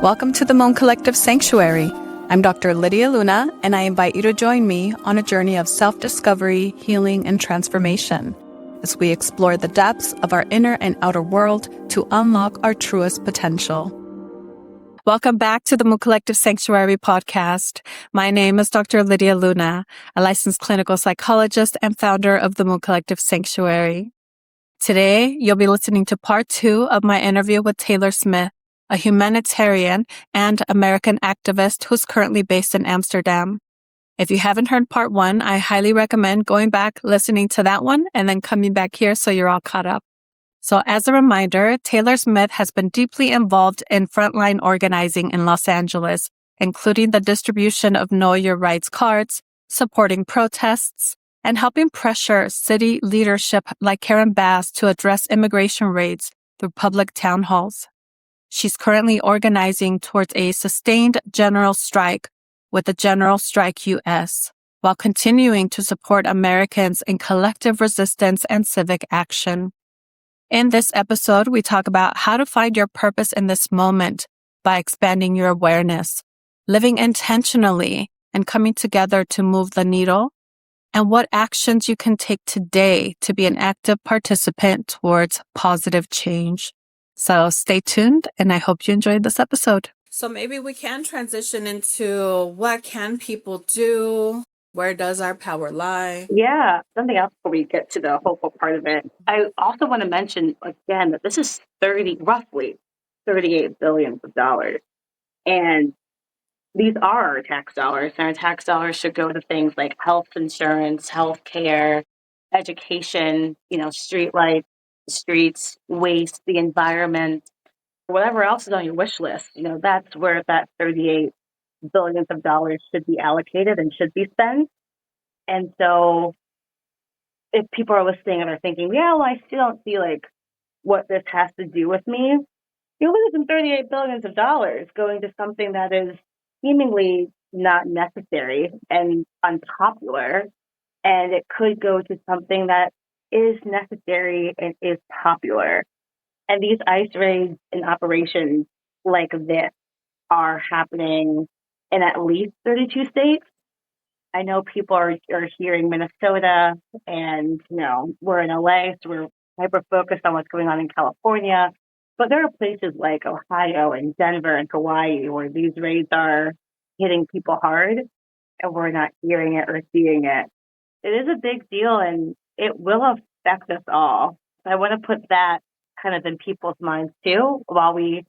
Welcome to the Moon Collective Sanctuary. I'm Dr. Lydia Luna, and I invite you to join me on a journey of self-discovery, healing, and transformation as we explore the depths of our inner and outer world to unlock our truest potential. Welcome back to the Moon Collective Sanctuary podcast. My name is Dr. Lydia Luna, a licensed clinical psychologist and founder of the Moon Collective Sanctuary. Today, you'll be listening to part 2 of my interview with Taylor Smith, a humanitarian and American activist who's currently based in Amsterdam. If you haven't heard part 1, I highly recommend going back, listening to that one, and then coming back here so you're all caught up. So as a reminder, Taylor Smith has been deeply involved in frontline organizing in Los Angeles, including the distribution of Know Your Rights cards, supporting protests, and helping pressure city leadership like Karen Bass to address immigration raids through public town halls. She's currently organizing towards a sustained general strike with the General Strike US, while continuing to support Americans in collective resistance and civic action. In this episode, we talk about how to find your purpose in this moment by expanding your awareness, living intentionally, and coming together to move the needle, and what actions you can take today to be an active participant towards positive change. So stay tuned, and I hope you enjoyed this episode. So maybe we can transition into what can people do? Where does our power lie? Yeah, something else before we get to the hopeful part of it. I also want to mention again that this is roughly $38 billion. And these are our tax dollars, and our tax dollars should go to things like health insurance, health care, education, street lights, streets, waste, the environment, whatever else is on your wish list. That's where that $38 billion should be allocated and should be spent. And so if people are listening and are thinking, yeah, well, I still don't see what this has to do with me, you're losing $38 billion going to something that is seemingly not necessary and unpopular. And it could go to something that is necessary and is popular. And these ICE raids and operations like this are happening in at least 32 states. I know people are hearing Minnesota, and we're in LA, so we're hyper focused on what's going on in California. But there are places like Ohio and Denver and Hawaii where these raids are hitting people hard, and we're not hearing it or seeing it. It is a big deal, and it will affect us all. So I want to put that kind of in people's minds too, while we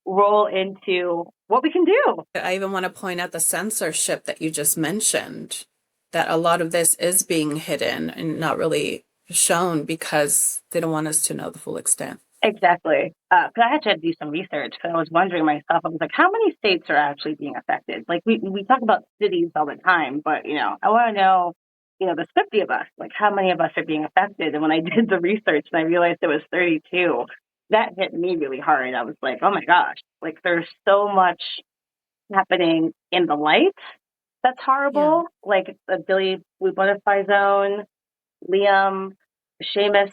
roll into what we can do. I even want to point out the censorship that you just mentioned, that a lot of this is being hidden and not really shown because they don't want us to know the full extent. Exactly. Because I had to do some research because I was wondering myself, I was like, how many states are actually being affected? Like we talk about cities all the time, but, I want to know, there's 50 of us, like how many of us are being affected? And when I did the research and I realized it was 32, that hit me really hard. I was like, oh my gosh, there's so much happening in the light that's horrible. Yeah. Like the Billy Blue Butterfly Zone, Liam, Seamus.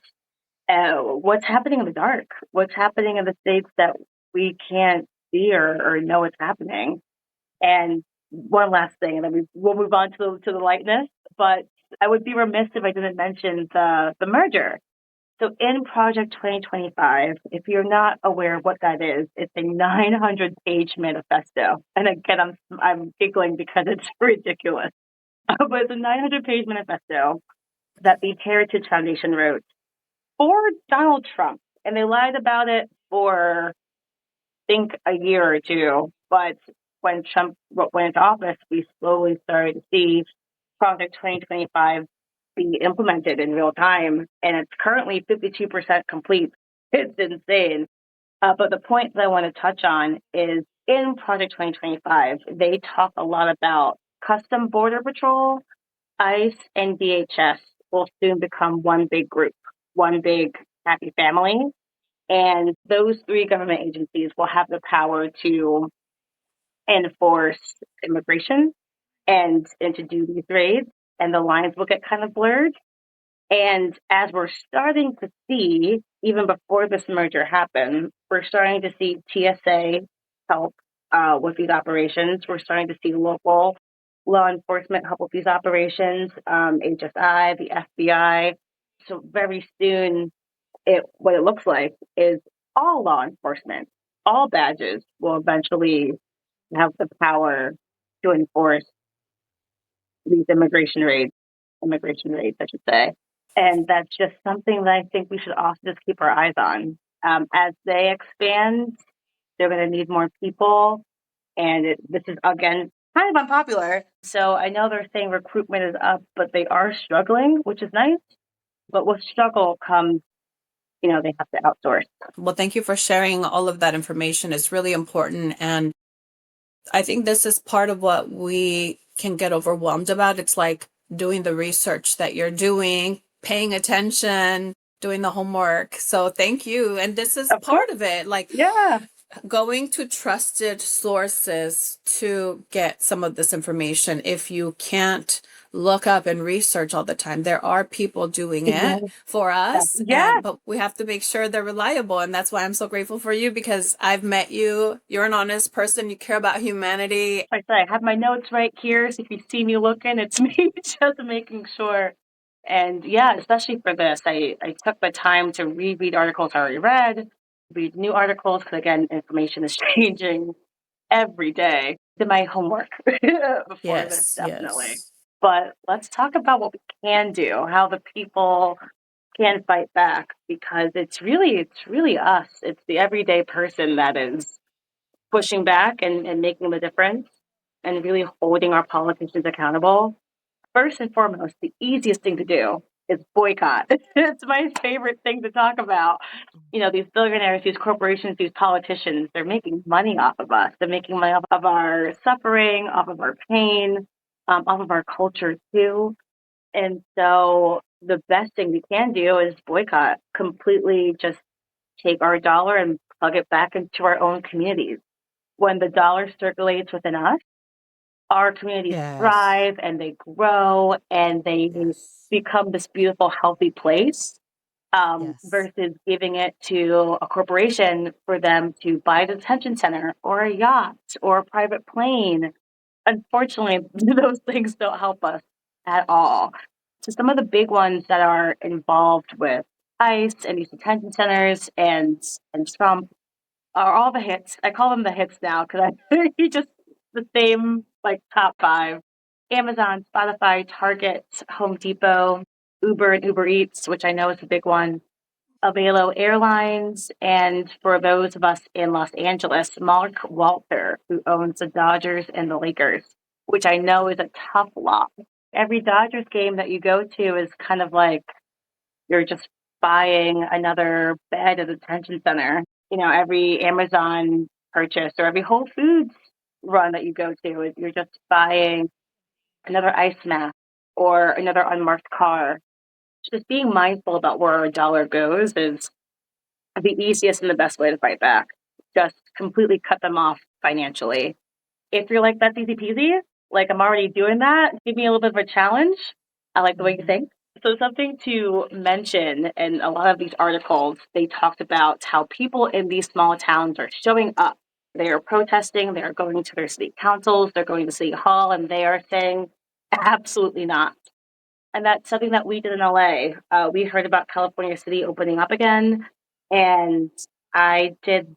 What's happening in the dark? What's happening in the states that we can't see or know what's happening? And one last thing, and then we'll move on to the lightness. But I would be remiss if I didn't mention the merger. So in Project 2025, if you're not aware of what that is, it's a 900-page manifesto. And again, I'm giggling because it's ridiculous. But it's a 900-page manifesto that the Heritage Foundation wrote for Donald Trump. And they lied about it for, I think, a year or two. But when Trump went into office, we slowly started to see Project 2025 be implemented in real time. And it's currently 52% complete. It's insane. But the point that I want to touch on is in Project 2025, they talk a lot about Custom Border Patrol, ICE, and DHS will soon become one big group, one big happy family. And those three government agencies will have the power to enforce immigration and to do these raids, and the lines will get kind of blurred. And as we're starting to see, even before this merger happened, we're starting to see TSA help with these operations. We're starting to see local law enforcement help with these operations, HSI, the FBI. So very soon, what it looks like is all law enforcement, all badges will eventually have the power to enforce these immigration raids, I should say. And that's just something that I think we should also just keep our eyes on. As they expand, they're going to need more people. And this is, again, kind of unpopular. So I know they're saying recruitment is up, but they are struggling, which is nice. But with struggle comes, they have to outsource. Well, thank you for sharing all of that information. It's really important. And I think this is part of what we can get overwhelmed about. It's like doing the research that you're doing, paying attention, doing the homework. So thank you. And this is part of it. Like, yeah, going to trusted sources to get some of this information. If you can't look up and research all the time, there are people doing it for us, but we have to make sure they're reliable. And that's why I'm so grateful for you, because I've met you. You're an honest person. You care about humanity. Like I said, I have my notes right here. So if you see me looking, it's me just making sure. And yeah, especially for this, I took the time to reread articles I already read, read new articles, because again, information is changing every day. Did my homework before this, definitely. Yes. But let's talk about what we can do, how the people can fight back, because it's really us. It's the everyday person that is pushing back and making the difference and really holding our politicians accountable. First and foremost, the easiest thing to do is boycott. It's my favorite thing to talk about. These billionaires, these corporations, these politicians, they're making money off of us. They're making money off of our suffering, off of our pain, off of our culture too. And so the best thing we can do is boycott, completely just take our dollar and plug it back into our own communities. When the dollar circulates within us, our communities thrive and they grow and they become this beautiful, healthy place, versus giving it to a corporation for them to buy a detention center or a yacht or a private plane. Unfortunately, those things don't help us at all. So some of the big ones that are involved with ICE and these detention centers and Trump are all the hits. I call them the hits now because I just the same like top five: Amazon, Spotify, Target, Home Depot, Uber and Uber Eats, which I know is a big one. Avelo Airlines, and for those of us in Los Angeles, Mark Walter, who owns the Dodgers and the Lakers, which I know is a tough lot. Every Dodgers game that you go to is kind of like you're just buying another bed at the detention center. Every Amazon purchase or every Whole Foods run that you go to, you're just buying another ice mask or another unmarked car. Just being mindful about where our dollar goes is the easiest and the best way to fight back. Just completely cut them off financially. If you're like, that's easy peasy, like I'm already doing that, give me a little bit of a challenge. I like the way you think. So something to mention in a lot of these articles, they talked about how people in these small towns are showing up. They are protesting, they are going to their city councils, they're going to City Hall, and they are saying, absolutely not. And that's something that we did in LA. We heard about California City opening up again. And I did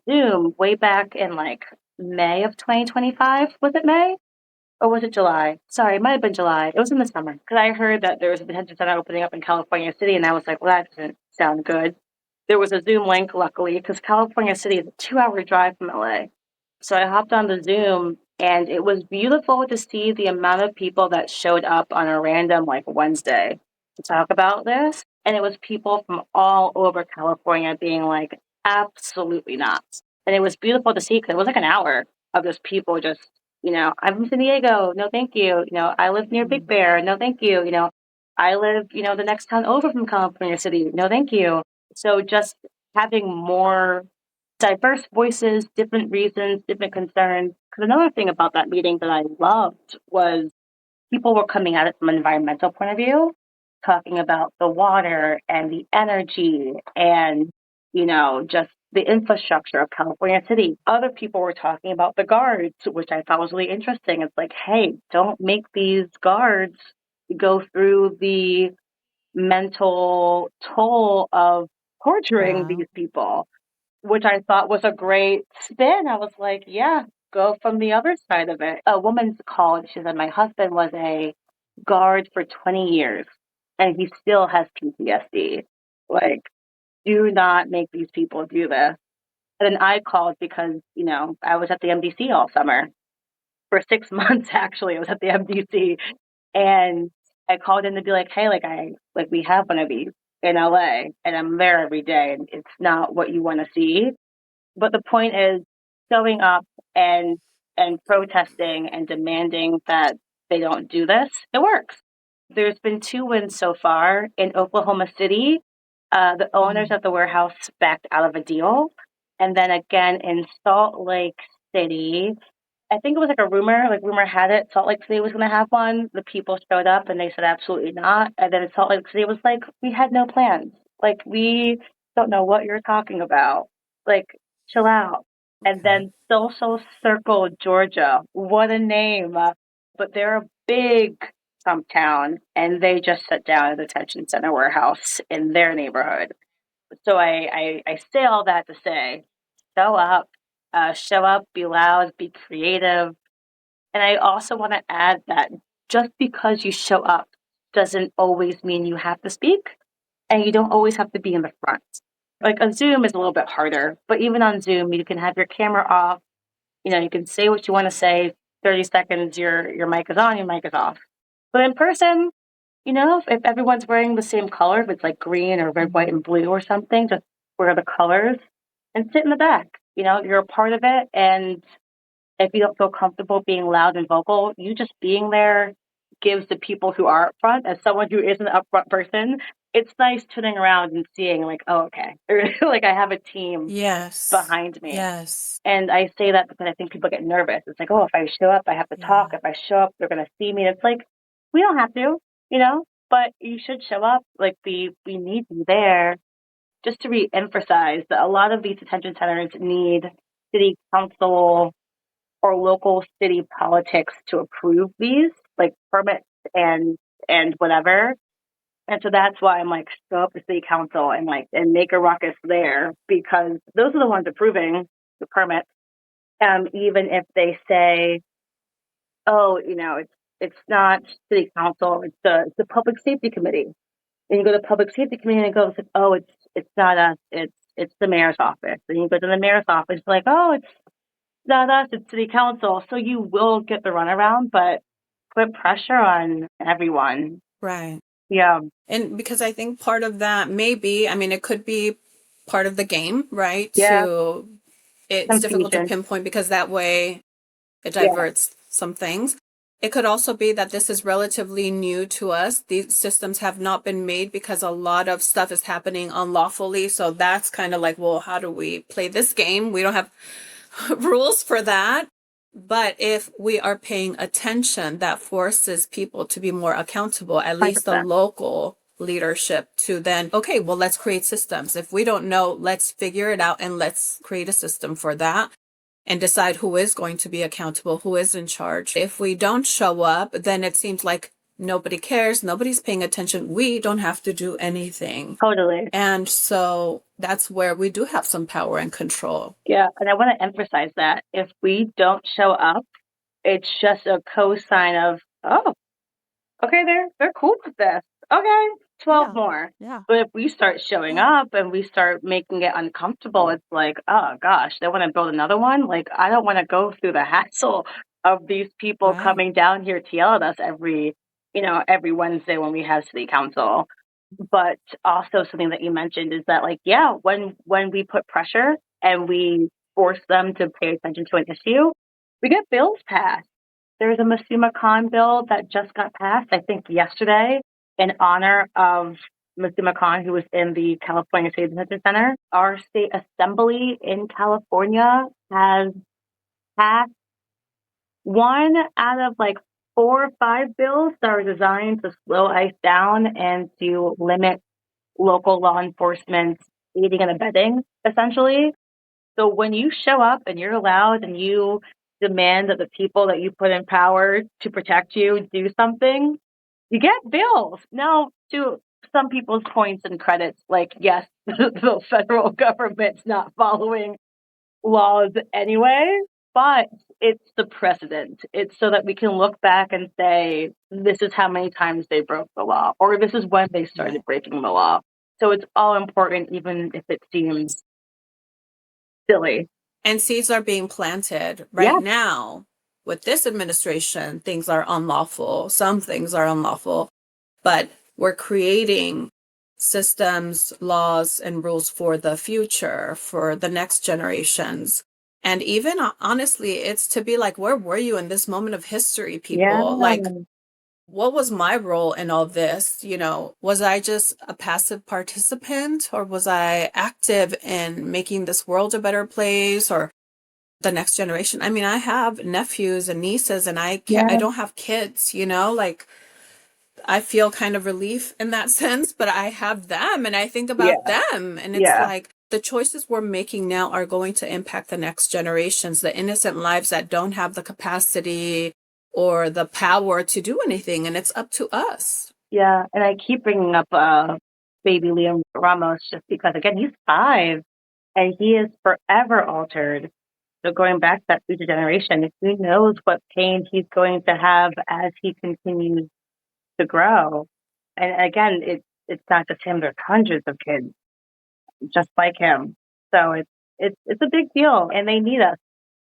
Zoom way back in like May of 2025. Was it May? Or was it July? Sorry, it might have been July. It was in the summer. Because I heard that there was a detention center opening up in California City. And I was like, well, that doesn't sound good. There was a Zoom link, luckily, because California City is a 2-hour drive from LA. So I hopped on the Zoom, and it was beautiful to see the amount of people that showed up on a random like Wednesday to talk about this. And it was people from all over California being like, absolutely not. And it was beautiful to see because it was like an hour of just people just, I'm from San Diego. No, thank you. I live near Big Bear. No, thank you. I live, the next town over from California City. No, thank you. So just having more diverse voices, different reasons, different concerns. Because another thing about that meeting that I loved was people were coming at it from an environmental point of view, talking about the water and the energy and, just the infrastructure of California City. Other people were talking about the guards, which I thought was really interesting. It's like, hey, don't make these guards go through the mental toll of torturing these people, which I thought was a great spin. I was like, yeah, go from the other side of it. A woman's called. She said, my husband was a guard for 20 years and he still has PTSD. Like, do not make these people do this. And then I called because, I was at the MDC all summer. For 6 months, actually, I was at the MDC. And I called in to be like, hey, we have one of these in LA and I'm there every day and it's not what you want to see. But the point is showing up and protesting and demanding that they don't do this. It works. There's been 2 wins so far in Oklahoma City. The owners of the warehouse backed out of a deal. And then again in Salt Lake City, I think it was like a rumor, like rumor had it Salt Lake City was going to have one. The people showed up and they said absolutely not. And then Salt Lake City was like, we had no plans. Like, we don't know what you're talking about. Like, chill out. And then Social Circle, Georgia. What a name. But they're a big Trump town and they just shut down a detention center warehouse in their neighborhood. So I say all that to say, show up. Show up, be loud, be creative. And I also want to add that just because you show up doesn't always mean you have to speak, and you don't always have to be in the front. Like on Zoom is a little bit harder, but even on Zoom, you can have your camera off. You can say what you want to say. 30 seconds, your mic is on, your mic is off. But in person, if everyone's wearing the same color, if it's like green or red, white, and blue or something, just wear the colors and sit in the back. You're a part of it. And if you don't feel comfortable being loud and vocal, you just being there gives the people who are up front, as someone who isn't an upfront person, it's nice turning around and seeing like, oh, okay. Like I have a team behind me. Yes. And I say that because I think people get nervous. It's like, oh, if I show up, I have to talk. If I show up, they're going to see me. It's like, we don't have to, but you should show up. Like we need you there. Just to re-emphasize that a lot of these detention centers need city council or local city politics to approve these, like permits and whatever. And so that's why I'm like, show up to city council and make a ruckus there, because those are the ones approving the permits. Even if they say, oh, it's not city council, it's the public safety committee. And you go to public safety committee and it goes, oh, it's not us, it's the mayor's office. And you go to the mayor's office, like, oh, it's not us, it's city council. So you will get the runaround, but put pressure on everyone. Right. Yeah. And because I think part of that it could be part of the game, right? Yeah. It's difficult to pinpoint because that way it diverts some things. It could also be that this is relatively new to us. These systems have not been made because a lot of stuff is happening unlawfully. So that's kind of like, well, how do we play this game? We don't have rules for that. But if we are paying attention, that forces people to be more accountable, at least 100%. The local leadership to then, okay, well, let's create systems. If we don't know, let's figure it out and let's create a system for that. And decide who is going to be accountable, who is in charge. If we don't show up, then it seems like nobody cares, nobody's paying attention. We don't have to do anything. Totally. And so that's where we do have some power and control. Yeah, and I want to emphasize that if we don't show up, it's just a cosign of, oh, okay, they're cool with this. Okay, 12 more. Yeah. But if we start showing up and we start making it uncomfortable, it's like, oh gosh, they want to build another one. Like, I don't want to go through the hassle of these people coming down here to yell at us every Wednesday when we have city council. But also something that you mentioned is that, like, yeah, when we put pressure and we force them to pay attention to an issue, we get bills passed. There's a Masuma Khan bill that just got passed, I think yesterday, in honor of Masuma Khan, who was in the California State Detention Center. Our state assembly in California has passed one out of like 4 or 5 bills that are designed to slow ICE down and to limit local law enforcement aiding and abetting, essentially. So when you show up and you're loud and you demand that the people that you put in power to protect you do something, you get bills. Now, to some people's points and credits, like, yes, the federal government's not following laws anyway, but it's the precedent. It's so that we can look back and say, this is how many times they broke the law, or this is when they started breaking the law. So it's all important, even if it seems silly. And seeds are being planted right now. With this administration, things are unlawful. Some things are unlawful, but we're creating systems, laws, and rules for the future, for the next generations. And even honestly, it's to be like, where were you in this moment of history, people? Like, what was my role in all this? You know, was I just a passive participant, or was I active in making this world a better place, or the next generation? I mean, I have nephews and nieces, and I don't have kids, you know, like, I feel kind of relief in that sense, but I have them and I think about them. And it's like the choices we're making now are going to impact the next generations, the innocent lives that don't have the capacity or the power to do anything. And it's up to us. Yeah. And I keep bringing up baby Liam Ramos just because, again, he's 5 and he is forever altered. So going back to that future generation, who knows what pain he's going to have as he continues to grow. And again, it's not just him. There's hundreds of kids just like him. So it's a big deal, and they need us.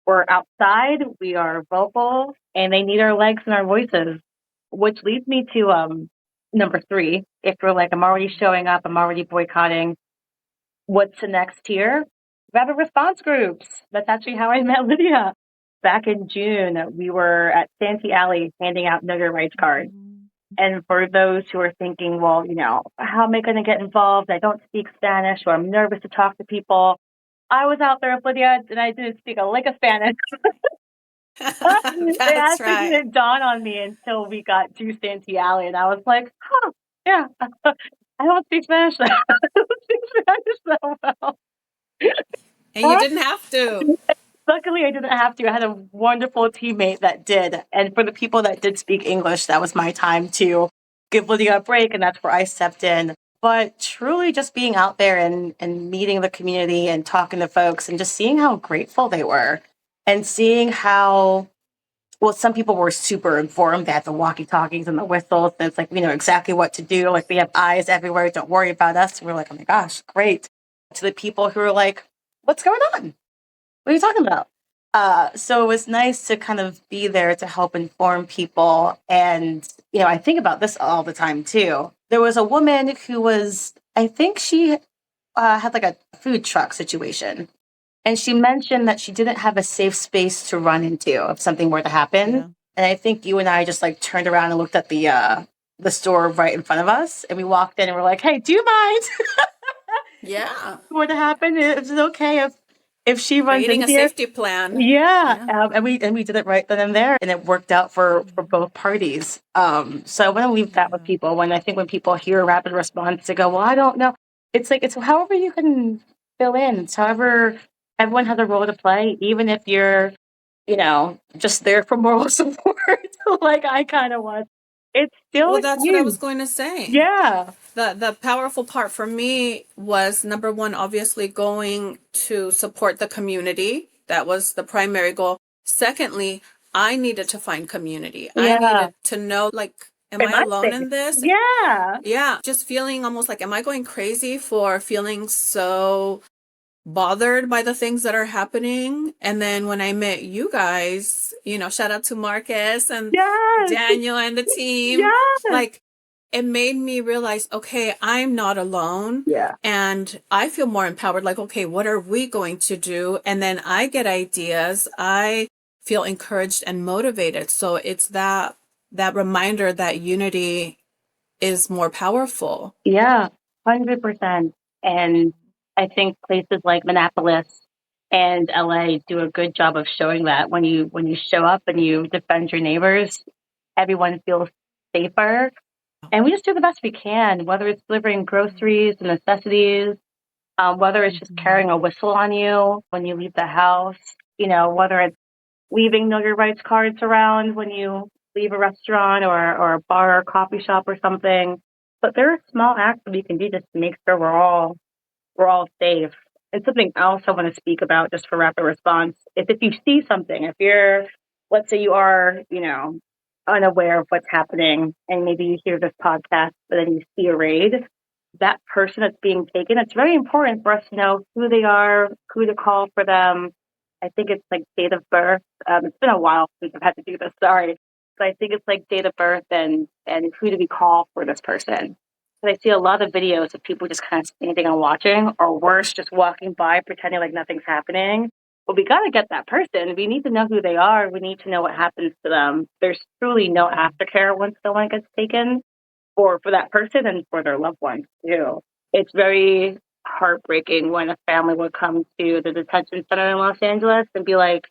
We're outside, we are vocal, and they need our legs and our voices. Which leads me to number 3. If you're like, I'm already showing up, I'm already boycotting, what's the next tier? Rapid response groups. That's actually how I met Lydia. Back in June, we were at Santee Alley handing out Know Your Rights cards. And for those who are thinking, well, you know, how am I going to get involved? I don't speak Spanish, or I'm nervous to talk to people. I was out there with Lydia, and I didn't speak a lick of Spanish. It actually didn't dawn on me until we got to Santee Alley, and I was like, huh, yeah, I don't speak Spanish. I don't speak Spanish so well. And you didn't have to. Luckily, I didn't have to. I had a wonderful teammate that did. And for the people that did speak English, that was my time to give Lydia a break, and that's where I stepped in. But truly just being out there and meeting the community and talking to folks and just seeing how grateful they were and seeing how, well, some people were super informed. They had the walkie-talkies and the whistles, and it's like, we know exactly what to do. Like, we have eyes everywhere. Don't worry about us. And we're like, oh my gosh, great. To the people who are like, what's going on? What are you talking about? So it was nice to kind of be there to help inform people. And, you know, I think about this all the time, too. There was a woman who was, I think she had like a food truck situation. And she mentioned that she didn't have a safe space to run into if something were to happen. Yeah. And I think you and I just like turned around and looked at the store right in front of us. And we walked in and we're like, hey, do you mind? Yeah. What happened? Is it okay if she runs creating in a here? safety plan. Yeah. And we did it right then and there, and it worked out for both parties. So I want to leave that with people. When people hear rapid response, they go, well, I don't know. It's like, it's however you can fill in. It's however everyone has a role to play, even if you're, you know, just there for moral support, like I kind of was. It's still well, that's what I was going to say. Yeah. The powerful part for me was, number one, obviously going to support the community. That was the primary goal. Secondly, I needed to find community. Yeah. I needed to know, like, am I alone in this? Yeah. Yeah. Just feeling almost like, am I going crazy for feeling so bothered by the things that are happening? And then when I met you guys, you know, shout out to Marcus and Daniel and the team. Like, it made me realize, okay, I'm not alone. Yeah. And I feel more empowered. Like, okay, what are we going to do? And then I get ideas. I feel encouraged and motivated. So it's that reminder that unity is more powerful. Yeah, 100%. And I think places like Minneapolis and LA do a good job of showing that when you show up and you defend your neighbors, everyone feels safer. And we just do the best we can, whether it's delivering groceries and necessities, whether it's just carrying a whistle on you when you leave the house, whether it's leaving know your rights cards around when you leave a restaurant or a bar or coffee shop or something. But there are small acts that we can do just to make sure we're all safe. And something else I want to speak about just for rapid response is if you see something, if you're, let's say you are, unaware of what's happening and maybe you hear this podcast, but then you see a raid, that person that's being taken, it's very important for us to know who they are, who to call for them. I think it's like date of birth. It's been a while since I've had to do this, sorry. But I think it's like date of birth and who do we call for this person. I see a lot of videos of people just kind of standing and watching, or worse, just walking by pretending like nothing's happening. But we got to get that person. We need to know who they are. We need to know what happens to them. There's truly no aftercare once someone gets taken, or for that person and for their loved ones too. It's very heartbreaking when a family would come to the detention center in Los Angeles and be like,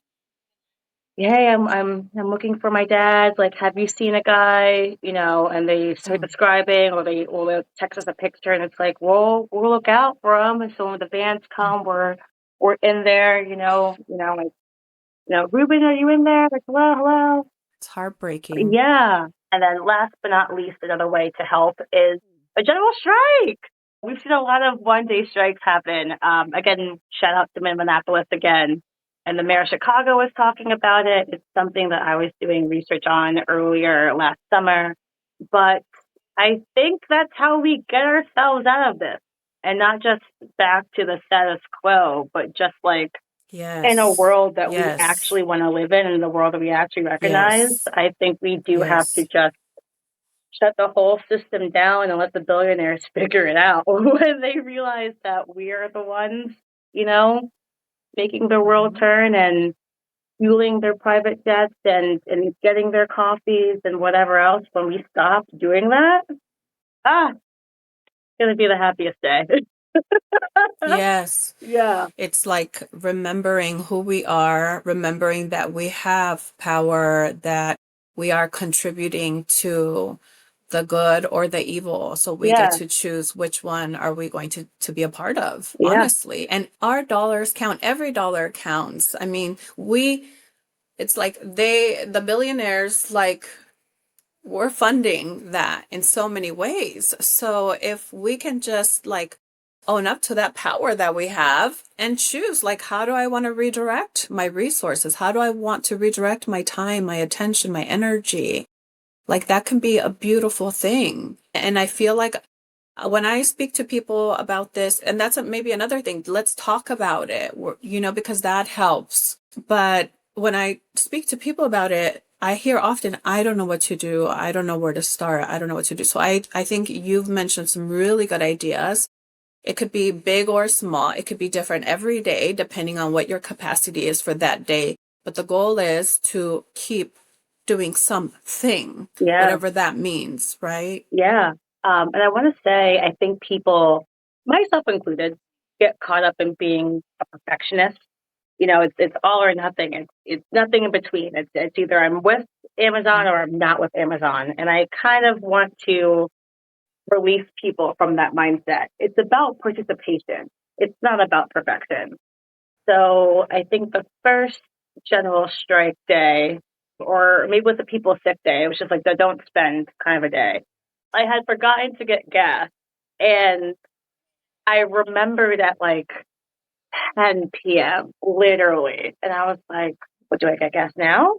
"Hey, I'm looking for my dad. Like, have you seen a guy?" And they start describing, or they'll text us a picture, and it's like, we'll look out for him. And so when the vans come, we're in there. Ruben, are you in there? Like, hello, hello. It's heartbreaking. Yeah. And then last but not least, another way to help is a general strike. We've seen a lot of one-day strikes happen. Again, shout out to Minneapolis again. And the mayor of Chicago was talking about it. It's something that I was doing research on earlier last summer. But I think that's how we get ourselves out of this. And not just back to the status quo, but just like in a Yes. world that we Yes. actually want to live in the world that we actually recognize. Yes. I think we do have to Yes. just shut the whole system down and let the billionaires figure it out when they realize that we are the ones, you know, making the world turn and fueling their private jets and getting their coffees and whatever else. When we stop doing that, it's going to be the happiest day. Yes. Yeah. It's like remembering who we are, remembering that we have power, that we are contributing to the good or the evil. So we get Yeah. to choose which one are we going to be a part of, Yeah. honestly. And our dollars count. Every dollar counts. I mean, it's like the billionaires, like, we're funding that in so many ways. So if we can just like own up to that power that we have and choose, like, how do I want to redirect my resources? How do I want to redirect my time, my attention, my energy? Like, that can be a beautiful thing. And I feel like when I speak to people about this, and that's maybe another thing, let's talk about it, because that helps. But when I speak to people about it, I hear often, I don't know what to do. I don't know where to start. I don't know what to do. So I think you've mentioned some really good ideas. It could be big or small. It could be different every day, depending on what your capacity is for that day. But the goal is to keep doing something, Yeah. whatever that means, right? Yeah. And I want to say, I think people, myself included, get caught up in being a perfectionist. It's all or nothing. It's nothing in between. It's either I'm with Amazon or I'm not with Amazon. And I kind of want to release people from that mindset. It's about participation. It's not about perfection. So I think the first general strike day, or maybe with the people sick day, it was just like the don't spend kind of a day. I had forgotten to get gas, and I remembered at like 10 p.m. literally, and I was like, "What do I get gas now,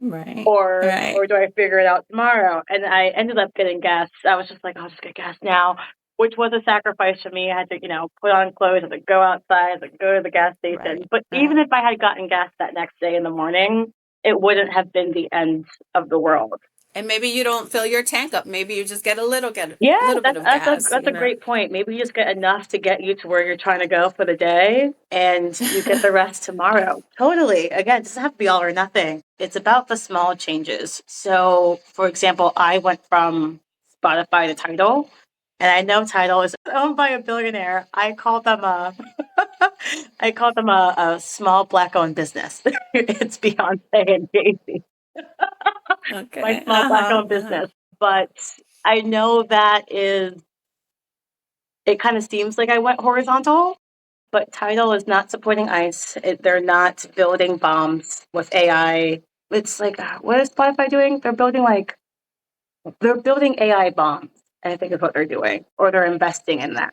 Right. or Right. do I figure it out tomorrow?" And I ended up getting gas. I was just like, "I'll just get gas now," which was a sacrifice for me. I had to, put on clothes, I had to go outside, I had to go to the gas station. Right. But even Right. if I had gotten gas that next day in the morning, it wouldn't have been the end of the world. And maybe you don't fill your tank up. Maybe you just get Yeah, a little bit that's of that's a gas, that's a great point. Maybe you just get enough to get you to where you're trying to go for the day, and you get the rest tomorrow. Totally. Again, it doesn't have to be all or nothing. It's about the small changes. So, for example, I went from Spotify to Tidal, and I know Tidal is owned by a billionaire. I call them a small black-owned business. It's Beyonce and Jay-Z, my Okay. small Uh-huh. black-owned Uh-huh. business. But I know that is it kind of seems like I went horizontal, but Tidal is not supporting ICE. They're not building bombs with AI. It's like, what is Spotify doing? They're building AI bombs, I think is what they're doing, or they're investing in that.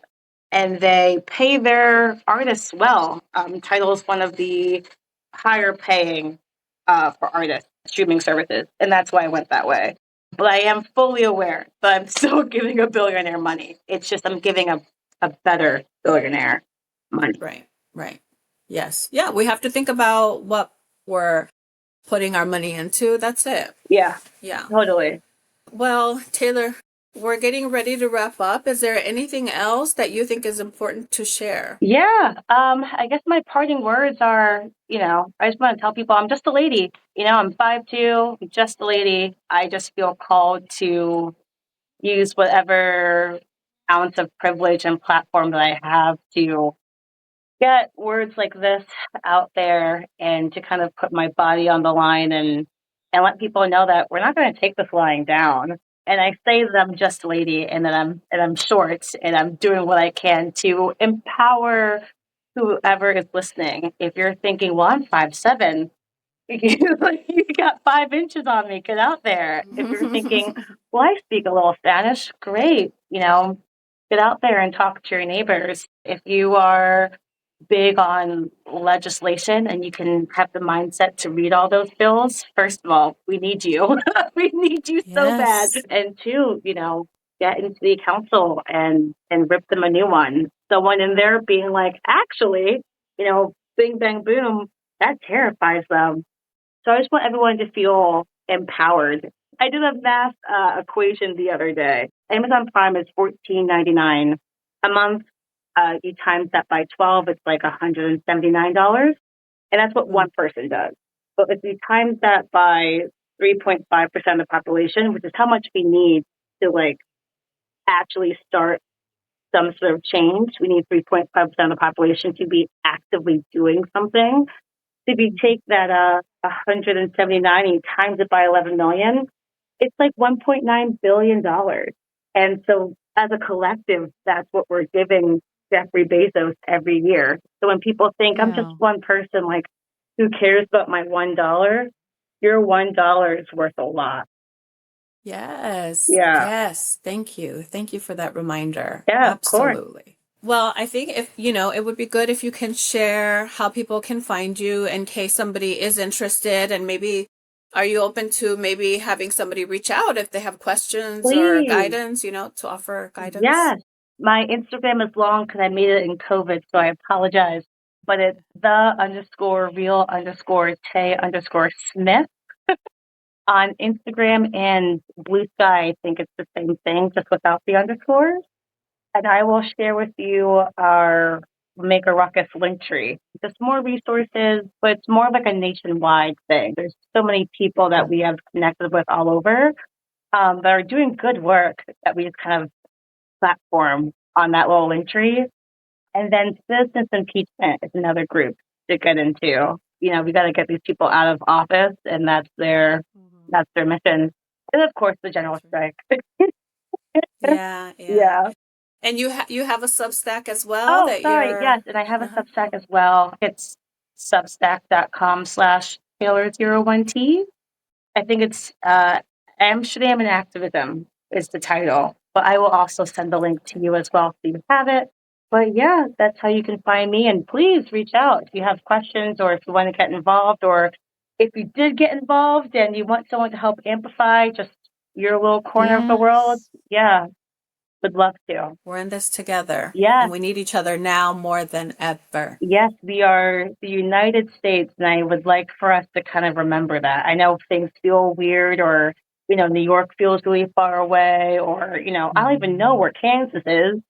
And they pay their artists well. Tidal is one of the higher paying for artists streaming services, and that's why I went that way. But I am fully aware that I'm still giving a billionaire money. It's just I'm giving a better billionaire money. Right. Yes. Yeah, we have to think about what we're putting our money into. That's it. Yeah, Yeah. totally. Well, Taylor, we're getting ready to wrap up. Is there anything else that you think is important to share? Yeah. I guess my parting words are, I just want to tell people I'm just a lady. I'm 5'2", just a lady. I just feel called to use whatever ounce of privilege and platform that I have to get words like this out there and to kind of put my body on the line and let people know that we're not going to take this lying down. And I say that I'm just a lady and that I'm short and I'm doing what I can to empower whoever is listening. If you're thinking, well, I'm 5'7", you got 5 inches on me, get out there. If you're thinking, well, I speak a little Spanish, great. Get out there and talk to your neighbors. If you are big on legislation and you can have the mindset to read all those bills, first of all, we need you. We need you so bad. Yes. And two, get into the council and rip them a new one. Someone in there being like, actually, bing, bang, boom, that terrifies them. So I just want everyone to feel empowered. I did a math equation the other day. Amazon Prime is $14.99 a month. You times that by 12, it's like $179. And that's what one person does. But if you times that by 3.5% of the population, which is how much we need to actually start some sort of change, we need 3.5% of the population to be actively doing something. If you take that 179 and you times it by 11 million, it's like $1.9 billion. And so as a collective, that's what we're giving Jeffrey Bezos every year. So when people think I'm just one person, like, who cares about my $1? Your $1 is worth a lot. Yes. Yeah. Yes. Thank you. Thank you for that reminder. Yeah, of course. Absolutely. Well, I think if, it would be good if you can share how people can find you in case somebody is interested, and maybe are you open to maybe having somebody reach out if they have questions or Please. guidance, to offer guidance? Yes. My Instagram is long because I made it in COVID, so I apologize. But it's the_real_Tay_Smith on Instagram, and Blue Sky. I think it's the same thing, just without the underscores. And I will share with you our Make a Ruckus link tree. Just more resources, but it's more like a nationwide thing. There's so many people that we have connected with all over that are doing good work that we just kind of platform on that little link tree. And then citizens impeachment is another group to get into. We got to get these people out of office, and that's their mission. And of course, the general strike. Yeah. And you have a Substack as well? Oh, sorry. Yes, and I have a Substack as well. It's substack.com/Taylor01T. I think it's Amsterdam and Activism is the title, but I will also send the link to you as well so you have it. But yeah, that's how you can find me. And please reach out if you have questions or if you want to get involved, or if you did get involved and you want someone to help amplify just your little corner of the world. Yeah, would love to. We're in this together. Yes. And we need each other now more than ever. Yes, we are the United States, and I would like for us to kind of remember that. I know things feel weird, or, New York feels really far away, or, I don't even know where Kansas is.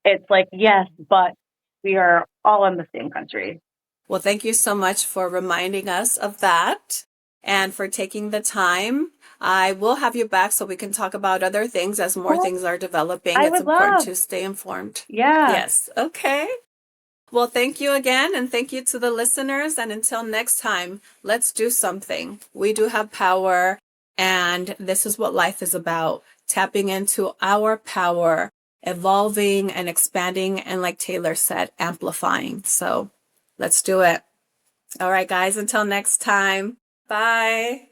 It's like, yes, but we are all in the same country. Well, thank you so much for reminding us of that and for taking the time. I will have you back so we can talk about other things as more things are developing. It's important to stay informed. Yeah. Yes. Okay. Well, thank you again, and thank you to the listeners. And until next time, let's do something. We do have power, and this is what life is about, tapping into our power evolving and expanding, and like Taylor said, amplifying. So let's do it. All right, guys, until next time. Bye.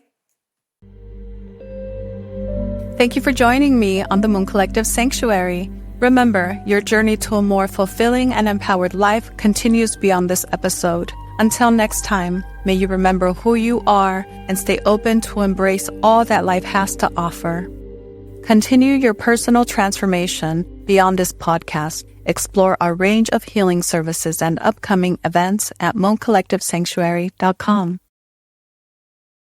Thank you for joining me on the Moon Collective Sanctuary. Remember, your journey to a more fulfilling and empowered life continues beyond this episode. Until next time, may you remember who you are and stay open to embrace all that life has to offer. Continue your personal transformation beyond this podcast. Explore our range of healing services and upcoming events at mooncollectivesanctuary.com.